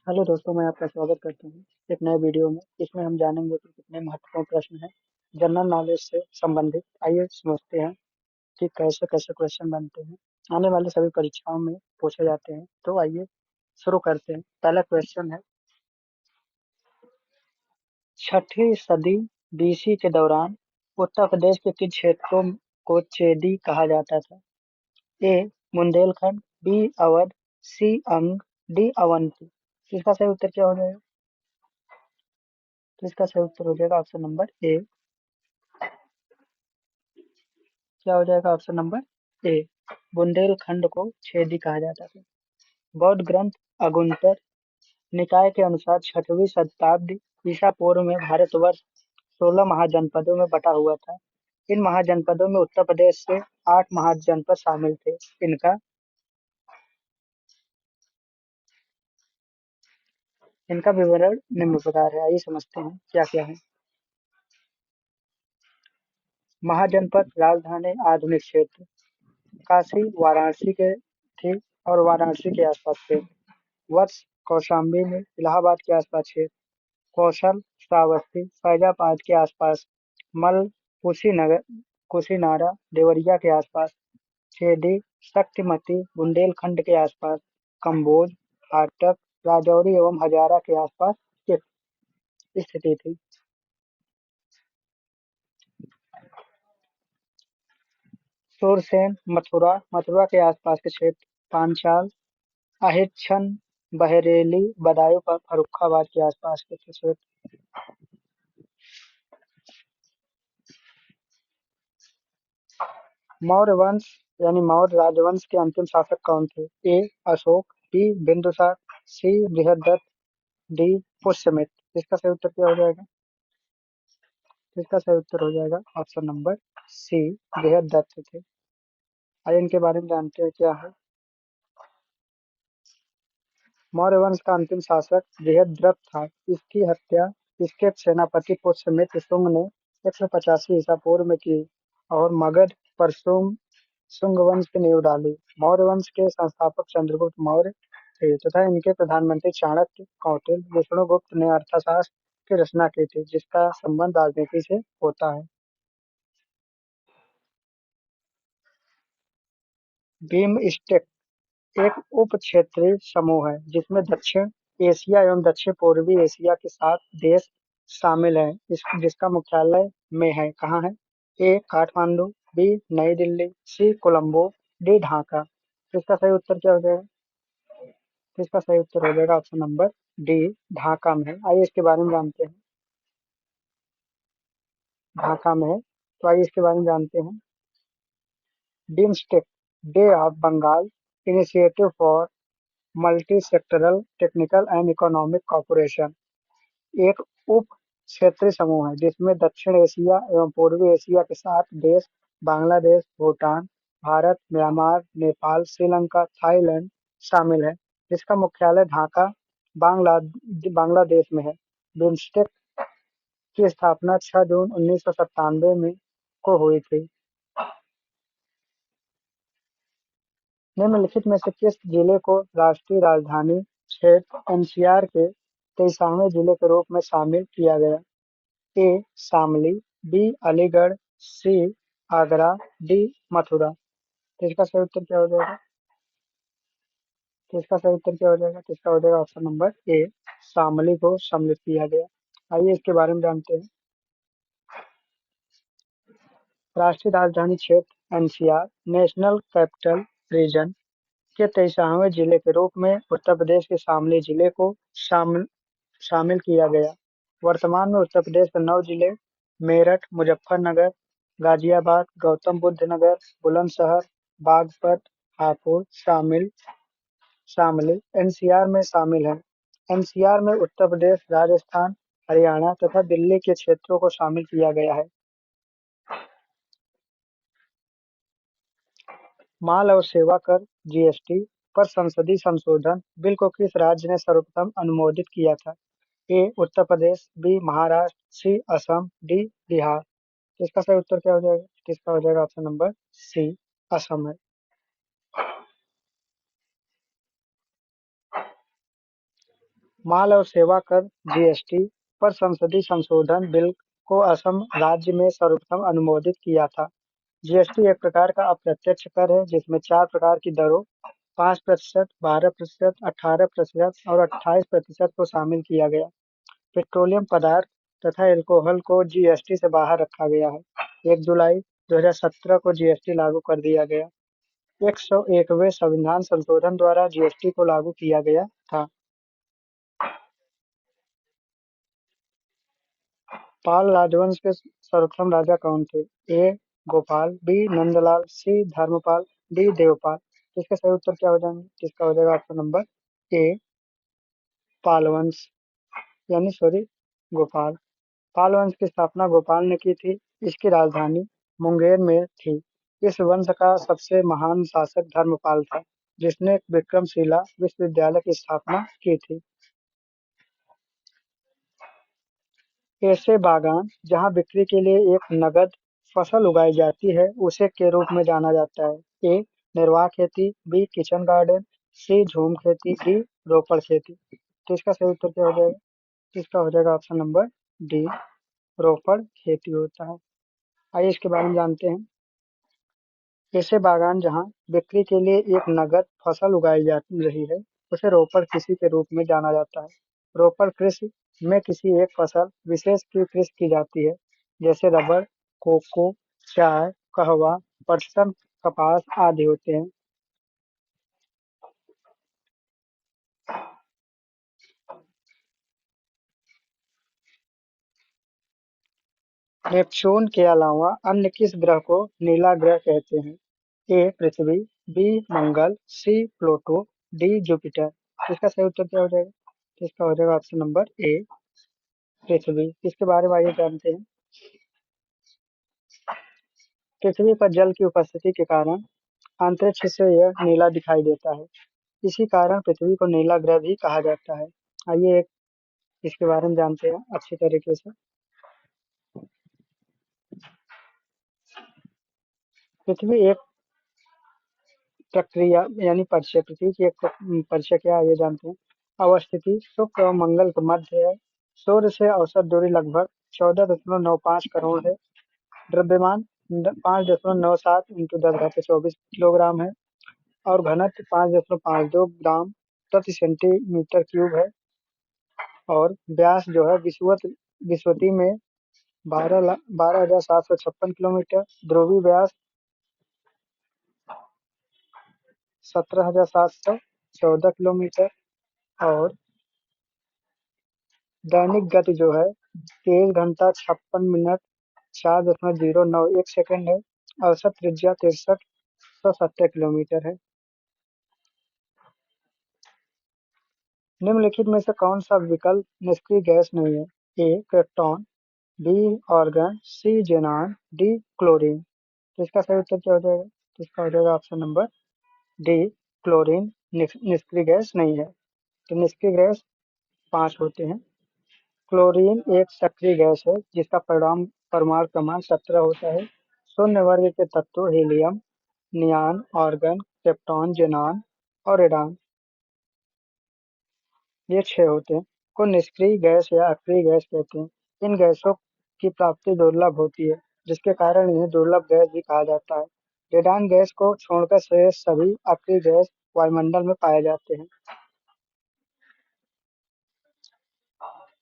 Hello दोस्तों, मैं आपका स्वागत करता हूँ एक नए वीडियो में। इसमें हम जानेंगे कि कितने महत्वपूर्ण प्रश्न हैं जनरल नॉलेज से संबंधित। आइए समझते हैं कि कैसे कैसे क्वेश्चन बनते हैं, आने वाले सभी परीक्षाओं में पूछे जाते हैं। तो आइए शुरू करते हैं। पहला क्वेश्चन है, छठी सदी बीसी के दौरान उत्तर प्रदेश के किन क्षेत्रों को चेदी कहा जाता था? ए बुंदेलखंड, बी अवध, सी अंग, डी अवंती। इसका सही उत्तर क्या हो जाएगा? तो इसका सही उत्तर हो जाएगा ऑप्शन नंबर ए। क्या हो जाएगा ऑप्शन नंबर ए? बुंदेलखंड को छेदी कहा जाता था। बौद्ध ग्रंथ अगुंतर निकाय के अनुसार 6वीं शताब्दी ईसा पूर्व में भारतवर्ष 16 महाजनपदों में बटा हुआ था। इन महाजनपदों में उत्तर प्रदेश से 8 महाजनपद शामिल थे। इनका इनका विवरण निम्न प्रकार है। आइए समझते हैं क्या क्या है। महाजनपद राजधानी आधुनिक क्षेत्र काशी वाराणसी के थे और वाराणसी के आसपास थे। वर्ष कौशाम्बी में इलाहाबाद के आसपास क्षेत्र, कौशल श्रावस्ती फैजाबाद के आसपास, मल कुशीनगर कुशीनारा देवरिया के आसपास, छेदी शक्तिमती बुंदेलखंड के आसपास, कंबोज हाटक राजौरी एवं हजारा के आसपास स्थिति थी। सुरसेन मथुरा मथुरा के आसपास के क्षेत्र, पांचाल अहिच्छन बहरेली बदायूं फर्रुखाबाद के आसपास के क्षेत्र। मौर्य वंश यानी मौर्य राजवंश के अंतिम शासक कौन थे? ए अशोक, बी बिंदुसार, सी बृहद्रथ, डी पुष्यमित्र। इसका सही उत्तर क्या हो जाएगा? इसका सही उत्तर हो जाएगा ऑप्शन नंबर सी, बृहद्रथ थे। आइए इनके बारे में जानते हैं क्या है। मौर्य वंश का अंतिम शासक बृहद्रथ था। इसकी हत्या इसके सेनापति पुष्यमित्र शुंग ने 185 ईसा पूर्व में की और मगध पर शुंग वंश की नींव डाली। मौर्य वंश के संस्थापक चंद्रगुप्त मौर्य थे तथा इनके प्रधानमंत्री चाणक्य, कौटिल्य, विष्णुगुप्त ने अर्थशास्त्र की रचना की थी, जिसका संबंध राजनीति से होता है। बिमस्टेक एक उप क्षेत्रीय समूह है जिसमें दक्षिण एशिया एवं दक्षिण पूर्वी एशिया के 7 देश शामिल हैं। जिसका मुख्यालय में है, कहाँ है? ए काठमांडू, बी नई दिल्ली, सी कोलंबो, डी ढाका। इसका सही उत्तर क्या हो जाएगा? इसका सही उत्तर हो जाएगा ऑप्शन नंबर डी, ढाका में है। आइए इसके बारे में जानते हैं। ढाका में है, तो आइए इसके बारे में जानते हैं। BIMSTEC bay of Bengal initiative for multi sectoral technical and economic cooperation एक उप क्षेत्रीय समूह है जिसमें दक्षिण एशिया एवं पूर्वी एशिया के 7 देश बांग्लादेश, भूटान, भारत, म्यांमार, नेपाल, श्रीलंका, थाईलैंड शामिल है। जिसका मुख्यालय ढाका बांग्ला बांग्लादेश में है। बिम्स्टेक की स्थापना 6 जून 1997 में को हुई थी। निम्नलिखित में से किस जिले को राष्ट्रीय राजधानी क्षेत्र एनसीआर के 23वें जिले के रूप में शामिल किया गया? ए शामली, बी अलीगढ़, सी आगरा, डी मथुरा। तो इसका सही उत्तर क्या हो जाएगा? इसका हो जाएगा ऑप्शन नंबर ए, शामली को सम्मिलित किया गया। आइए इसके बारे में जानते हैं। राष्ट्रीय राजधानी क्षेत्र एनसीआर नेशनल कैपिटल रीजन के 23वें जिले के रूप में उत्तर प्रदेश के शामली जिले को शामिल किया गया। वर्तमान में उत्तर प्रदेश के 9 जिले मेरठ, मुजफ्फरनगर, गाजियाबाद, गौतम बुद्ध नगर, बुलंदशहर, बागपत, हापुड़ शामिल एनसीआर में शामिल हैं। एनसीआर में उत्तर प्रदेश, राजस्थान, हरियाणा तथा दिल्ली के क्षेत्रों को शामिल किया गया है। माल और सेवा कर जीएसटी पर संसदीय संशोधन बिल को किस राज्य ने सर्वप्रथम अनुमोदित किया था? ए उत्तर प्रदेश, बी महाराष्ट्र, सी असम, डी बिहार। तो इसका सही उत्तर क्या हो जाएगा? इसका हो जाएगा ऑप्शन नंबर सी, असम है। माल और सेवा कर जीएसटी पर संसदीय संशोधन बिल को असम राज्य में सर्वप्रथम अनुमोदित किया था। जीएसटी एक प्रकार का अप्रत्यक्ष कर है जिसमें 4 प्रकार की दरों 5%, 12%, 18% और 28% को शामिल किया गया। पेट्रोलियम पदार्थ तथा एल्कोहल को जीएसटी से बाहर रखा गया है। 1 जुलाई 2017 को जीएसटी लागू कर दिया गया। 101वें संविधान संशोधन द्वारा जीएसटी को लागू किया गया था। पाल राजवंश के सर्वप्रथम राजा कौन थे? ए. गोपाल, बी. नंदलाल, सी. धर्मपाल, डी. देवपाल। इसका सही उत्तर क्या हो जाएंगे? इसका हो जाएगा ऑप्शन नंबर ए. पालवंश यानी सॉरी गोपाल। पाल वंश की स्थापना गोपाल ने की थी। इसकी राजधानी मुंगेर में थी। इस वंश का सबसे महान शासक धर्मपाल था, जिसने विक्रमशिला विश्वविद्यालय की स्थापना की थी। ऐसे बागान जहां बिक्री के लिए एक नगद फसल उगाई जाती है, उसे के रूप में जाना जाता है। ए. निर्वाह खेती, बी. किचन गार्डन, सी. झूम खेती, डी. रोपड़ खेती। तो इसका सही उत्तर क्या हो जाएगा? इसका हो जाएगा ऑप्शन नंबर डी. रोपड़ खेती होता है। आइए इसके बारे में जानते हैं। ऐसे बागान जहां बिक्री के लिए एक नगद फसल उगाई जा रही है, उसे रोपड़ कृषि के रूप में जाना जाता है। रोपड़ कृषि में किसी एक फसल विशेष की कृषि की जाती है, जैसे रबड़, कोको, चाय, कहवा, पटसन, कपास आदि होते हैं। नेपच्यून के अलावा अन्य किस ग्रह को नीला ग्रह कहते हैं? ए. पृथ्वी, बी. मंगल, सी. Pluto, D. जुपिटर। इसका सही उत्तर क्या हो जाएगा? इसका हो जाएगा ऑप्शन नंबर ए. पृथ्वी। इसके बारे में आइए जानते हैं। पृथ्वी पर जल की उपस्थिति के कारण अंतरिक्ष से यह नीला दिखाई देता है। इसी कारण पृथ्वी को नीला ग्रह भी कहा जाता है। आइए एक इसके बारे में जानते हैं अच्छी तरीके से। पृथ्वी एक प्रक्रिया यानी परिचय, पृथ्वी की एक परिचय क्या है ये जानते हैं। अवस्थिति शुक्र और मंगल के मध्य है। सूर्य से औसत दूरी लगभग 14.95 करोड़ है। द्रव्यमान 5.97 इंटू 10 घात 24 किलोग्राम है और घनत्व 5.52 ग्राम प्रति सेंटीमीटर क्यूब है। और व्यास जो है विषुवती में 12,756 किलोमीटर, ध्रुवीय व्यास 17,714 किलोमीटर और दैनिक गति जो है 23 घंटा 56 मिनट 4.091 सेकंड है। औसत त्रिज्या 6370 किलोमीटर है। निम्नलिखित में से कौन सा विकल्प निष्क्रिय गैस नहीं है? A. Krypton, B. Argon, C. Xenon, D. Chlorine. तो इसका सही उत्तर क्या हो जाएगा? तो इसका हो जाएगा ऑप्शन नंबर डी. क्लोरीन निष्क्रिय गैस नहीं है। तो निष्क्रिय गैस 5 होते हैं। क्लोरीन एक सक्रिय गैस है जिसका परमाणु क्रमांक 17 होता है। शून्य वर्ग के तत्वों हीलियम, नियान, आर्गन, क्रिप्टॉन, जेनॉन और रेडॉन ये 6 होते हैं। को निष्क्रिय गैस या अक्रिय गैस कहते हैं। इन गैसों की प्राप्ति दुर्लभ होती है, जिसके कारण इन्हें दुर्लभ गैस भी कहा जाता है। रेडॉन गैस को छोड़कर शेष सभी अक्रिय गैस वायुमंडल में पाए जाते हैं।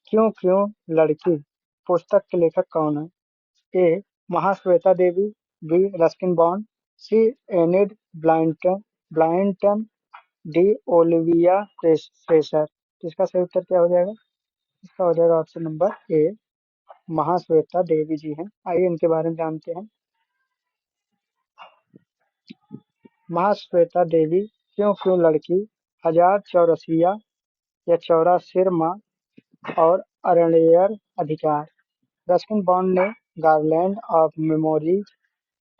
क्यों क्यों लड़की पुस्तक के लेखक कौन है? A. Mahasweta Devi, B. Ruskin Bond, C. Enid Blyton, D. Olivia Fresher. तो इसका सही उत्तर क्या हो जाएगा? इसका हो जाएगा ऑप्शन नंबर ए. महाश्वेता देवी जी हैं। आइए इनके बारे में जानते हैं। महाश्वेता देवी क्यों क्यों लड़की, हजार चौरसिया या चौरा सिरमा और अरण्येर अधिकार। रस्किन बॉन्ड ने garland of memories,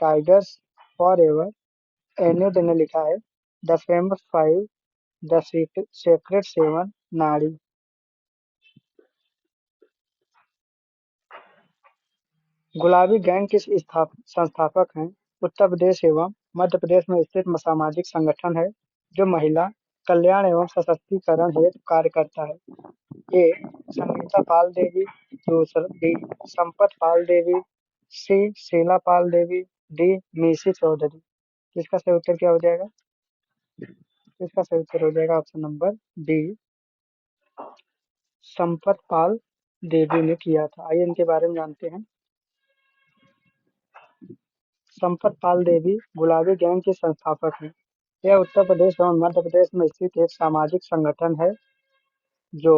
tigers for ever. Enid ने लिखा है the famous five, the secret seven, नाड़ी। गुलाबी गैंग के संस्थापक हैं? उत्तर प्रदेश एवं मध्य प्रदेश में स्थित सामाजिक संगठन है जो महिला कल्याण एवं सशक्तिकरण हेतु कार्य करता है। ए संगीता पाल देवी, दूसरा बी संपत पाल देवी, सी शीला पाल देवी, डी मीसी चौधरी। इसका सही उत्तर क्या हो जाएगा? इसका सही उत्तर हो जाएगा ऑप्शन नंबर डी संपत पाल देवी ने किया था। आइए इनके बारे में जानते हैं। संपत पाल देवी गुलाबी गैंग की संस्थापक हैं। यह उत्तर प्रदेश एवं मध्य प्रदेश में स्थित एक सामाजिक संगठन है जो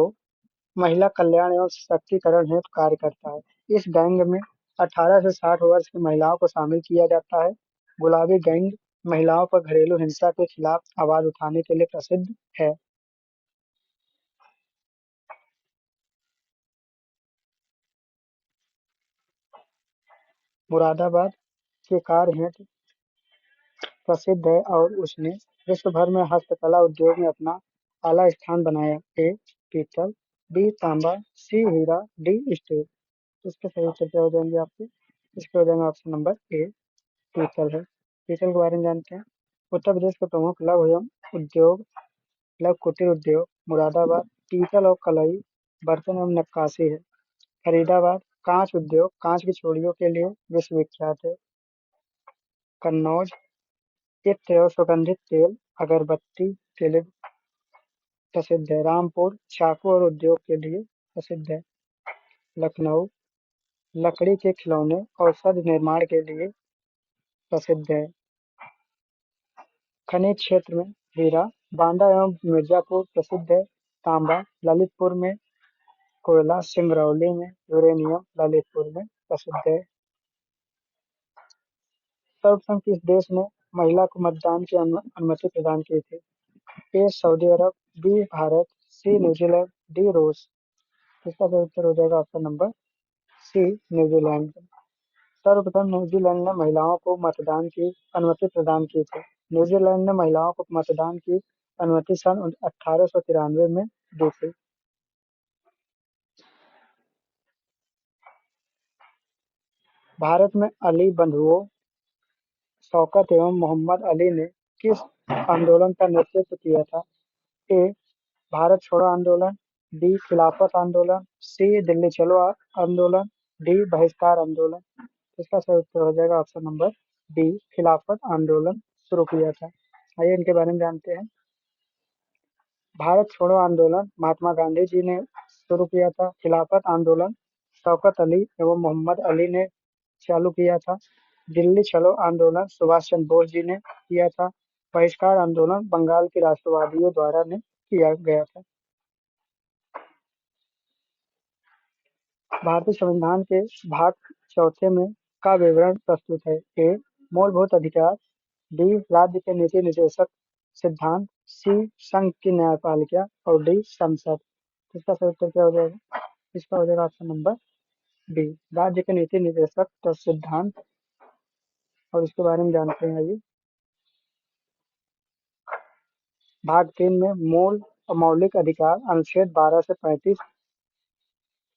महिला कल्याण एवं सशक्तिकरण हेतु कार्य करता है। इस गैंग में 18 से 60 वर्ष की महिलाओं को शामिल किया जाता है। गुलाबी गैंग महिलाओं पर घरेलू हिंसा के खिलाफ आवाज उठाने के लिए प्रसिद्ध है। मुरादाबाद के कार्य हेतु प्रसिद्ध है और उसने विश्व भर में हस्तकला उद्योग में अपना आला स्थान बनाया। ए पीतल, बी तांबा, सी हीरा, डी स्टील। इसके सही उत्तर क्या हो जाएंगे आपके? इसके हो जाएंगे ऑप्शन नंबर ए पीतल है। पीतल के बारे में जानते हैं। उत्तर प्रदेश के प्रमुख लघु एवं उद्योग लघु कुटीर उद्योग मुरादाबाद पीतल और कलई बर्तन एवं नक्काशी है। फरीदाबाद कांच उद्योग कांच की चूड़ियों के लिए विश्वविख्यात है। कन्नौज इत्र और सुगंधित तेल अगरबत्ती के लिए प्रसिद्ध है। रामपुर चाकू और उद्योग के लिए प्रसिद्ध है। लखनऊ लकड़ी के खिलौने और औषध निर्माण के लिए प्रसिद्ध है। खनिज क्षेत्र में हीरा बांदा एवं मिर्जापुर प्रसिद्ध है। तांबा ललितपुर में, कोयला सिंगरौली में, यूरेनियम ललितपुर में प्रसिद्ध है। सर्वप्रथम किस देश ने महिला को मतदान की अनुमति प्रदान की थी? ए सऊदी अरब, बी भारत, सी न्यूजीलैंड, डी रूस। इसका सही उत्तर हो जाएगा ऑप्शन नंबर सी न्यूजीलैंड। सर्वप्रथम न्यूजीलैंड ने महिलाओं को मतदान की अनुमति प्रदान की थी। न्यूजीलैंड ने महिलाओं को मतदान की अनुमति सन 1893 में दी थी। भारत में अली बंधुओं शौकत एवं मोहम्मद अली ने किस आंदोलन का नेतृत्व किया था? ए भारत छोड़ो आंदोलन, बी खिलाफत आंदोलन, सी दिल्ली चलो आंदोलन, डी बहिष्कार आंदोलन। इसका सही उत्तर हो जाएगा ऑप्शन नंबर डी खिलाफत आंदोलन शुरू किया था। आइए इनके बारे में जानते हैं। भारत छोड़ो आंदोलन महात्मा गांधी जी ने शुरू किया था। खिलाफत आंदोलन शौकत अली एवं मोहम्मद अली ने चालू किया था। दिल्ली चलो आंदोलन सुभाष चंद्र बोस जी ने किया था। बहिष्कार आंदोलन बंगाल के राष्ट्रवादियों द्वारा ने किया गया था। भारतीय संविधान के भाग चौथे में का विवरण प्रस्तुत है। ए मूलभूत अधिकार, डी राज्य के नीति निर्देशक सिद्धांत, सी संघ की न्यायपालिका और डी संसद। इसका सही उत्तर क्या हो जाएगा? इसका हो जाएगा ऑप्शन नंबर डी राज्य के नीति निर्देशक तो सिद्धांत। और इसके बारे में जानते हैं। आइए भाग 3 में मूल और मौलिक अधिकार अनुच्छेद 12 से 35,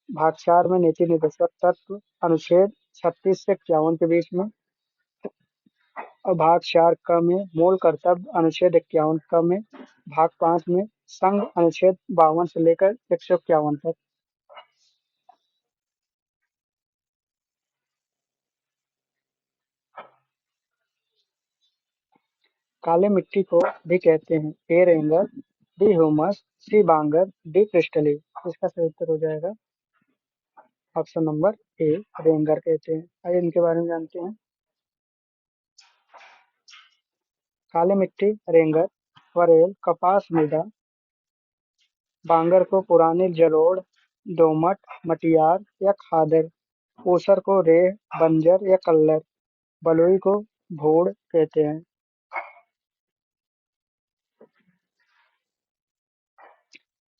भाग 4 में नीति निर्देशक तत्व अनुच्छेद 36 से 51 के बीच में, और भाग 4 क में मूल कर्तव्य अनुच्छेद 51 क में, भाग 5 में संघ अनुच्छेद 52 से लेकर 151 तक। काली मिट्टी को भी कहते हैं। ए रेंगस, बी ह्यूमस, सी बांगर, डी क्रिस्टली। इसका सही उत्तर हो जाएगा ऑप्शन नंबर ए रेंगर कहते हैं। आइए इनके बारे में जानते हैं। काली मिट्टी रेंगर, वरेल, कपास मृदा, बांगर को पुरानी जलोढ़, दोमट, मटियार या खादर, ऊसर को रेह, बंजर या कल्लर, बलुई को भूड़ कहते हैं।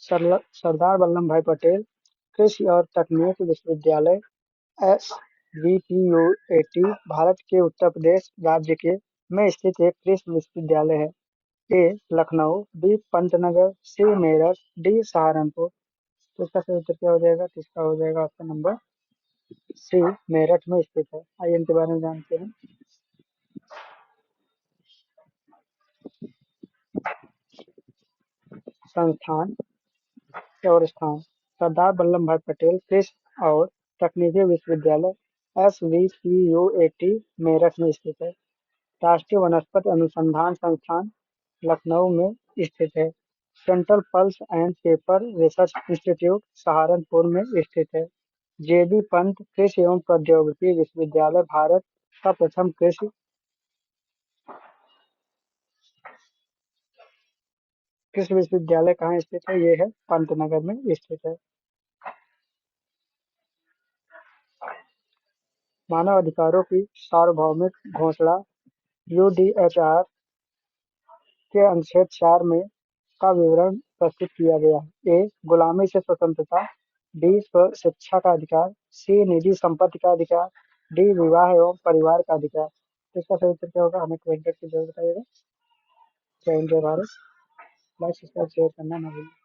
सरदार वल्लभ भाई पटेल कृषि और तकनीक विश्वविद्यालय एस VPUAT भारत के उत्तर प्रदेश राज्य के में स्थित एक कृषि विश्वविद्यालय है। ए लखनऊ, बी पंतनगर, सी मेरठ, डी सहारनपुर। तो इसका सही उत्तर क्या हो जाएगा? तो इसका हो जाएगा ऑप्शन नंबर सी मेरठ में स्थित है। आइए इनके बारे में जानते हैं। संस्थान और स्थान। सरदार वल्लभ भाई पटेल कृषि और तकनीकी विश्वविद्यालय SVCUAT मेरठ में स्थित है। राष्ट्रीय वनस्पति अनुसंधान संस्थान लखनऊ में स्थित है। Central pulse and paper research institute Saharanpur में स्थित है। JB पंत कृषि एवं प्रौद्योगिकी विश्वविद्यालय भारत का प्रथम कृषि विश्वविद्यालय कहाँ स्थित है? ये है पंतनगर में स्थित है। मानव अधिकारों की सार्वभौमिक घोषणा UDHR के अनुच्छेद 4 में का विवरण प्रस्तुत किया गया है। ए गुलामी से स्वतंत्रता, बी शिक्षा का अधिकार, सी निजी संपत्ति का अधिकार, डी विवाह एवं परिवार का अधिकार। तो इसका सही उत्तर क्या होगा? हमें कमेंट करके जरूर बताइएगा। जय हिंद, जय भारत। लाइक सब्सक्राइब शेयर करना ना भूलें।